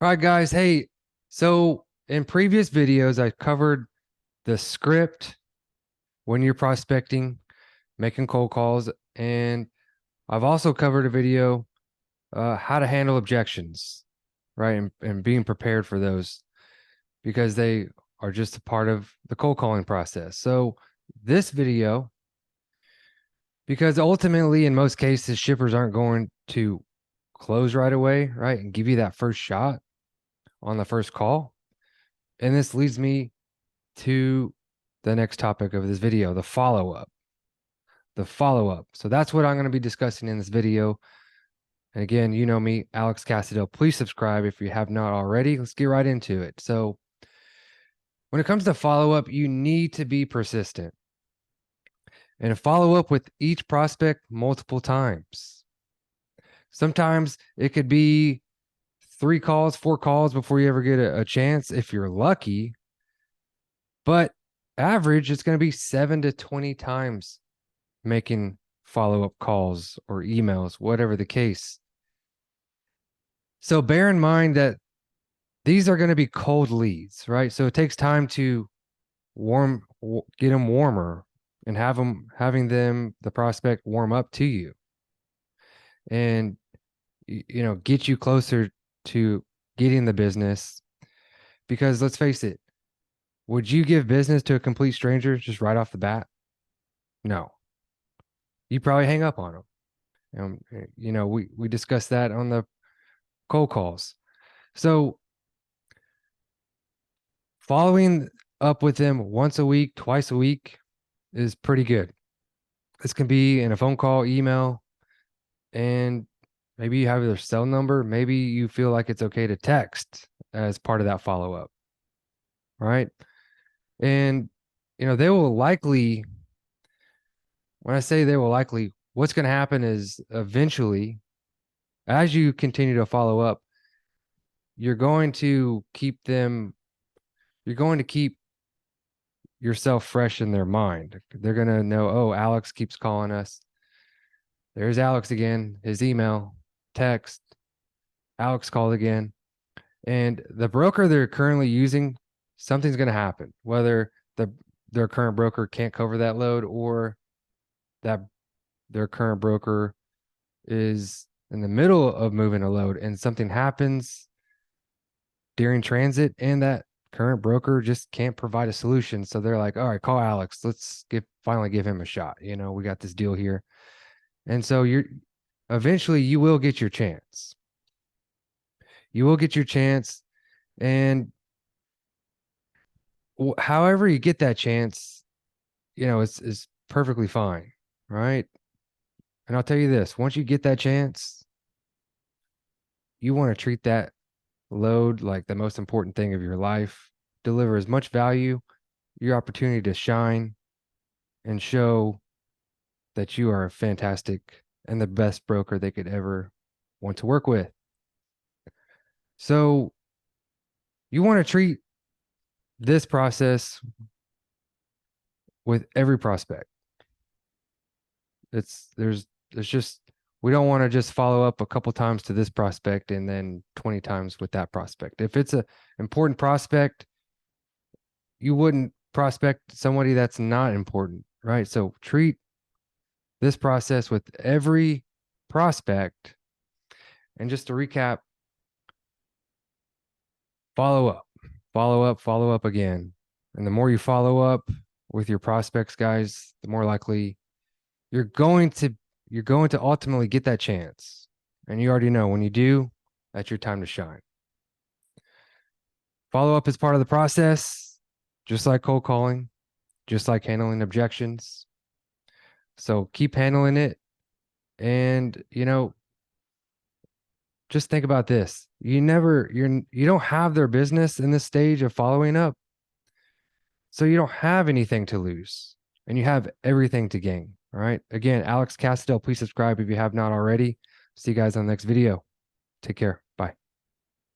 All right, guys. Hey, so in previous videos, I covered the script when you're prospecting, making cold calls, and I've also covered a video how to handle objections, right? And being prepared for those because they are just a part of the cold calling process. So this video, because ultimately in most cases, shippers aren't going to close right away, right? And give you that first shot on the first call. And this leads me to the next topic of this video, the follow-up. The follow-up. So that's what I'm going to be discussing in this video. And again, you know me, Alex Cassadell. Please subscribe if you have not already. Let's get right into it. So when it comes to follow-up, you need to be persistent and follow up with each prospect multiple times. Sometimes it could be 3 calls, 4 calls before you ever get a chance if you're lucky. But average, it's going to be 7 to 20 times making follow-up calls or emails, whatever the case. So bear in mind that these are going to be cold leads, right? So it takes time to get them warmer and having them, the prospect, warm up to you and, get you closer to getting the business. Because let's face it, would you give business to a complete stranger just right off the bat? No. You probably hang up on them. We discussed that on the cold calls. So following up with them once a week, twice a week is pretty good. This can be in a phone call, email, and maybe you have their cell number. Maybe you feel like it's okay to text as part of that follow up, right? And, they will likely, when I say they will likely, what's going to happen is eventually, as you continue to follow up, you're going to keep yourself fresh in their mind. They're going to know, oh, Alex keeps calling us. There's Alex again, his email, text, Alex called again. And the broker they're currently using, something's going to happen, whether their current broker can't cover that load or that their current broker is in the middle of moving a load and something happens during transit and that current broker just can't provide a solution. So they're like, all right, call Alex. Let's finally give him a shot. We got this deal here. And so eventually you will get your chance. You will get your chance. And however you get that chance, it's perfectly fine. Right. And I'll tell you this, once you get that chance, you want to treat that load like the most important thing of your life, deliver as much value, your opportunity to shine and show that you are a fantastic and the best broker they could ever want to work with. So you want to treat this process with every prospect. There's just, we don't want to just follow up a couple times to this prospect and then 20 times with that prospect. If it's an important prospect, you wouldn't prospect somebody that's not important, right? So treat this process with every prospect. And just to recap, follow up, follow up again. And the more you follow up with your prospects, guys, the more likely you're going to ultimately get that chance. And you already know when you do, that's your time to shine. Follow up is part of the process, just like cold calling, just like handling objections. So keep handling it. And, just think about this. You don't have their business in this stage of following up. So you don't have anything to lose and you have everything to gain. All right. Again, Alex Castel, please subscribe if you have not already. See you guys on the next video. Take care.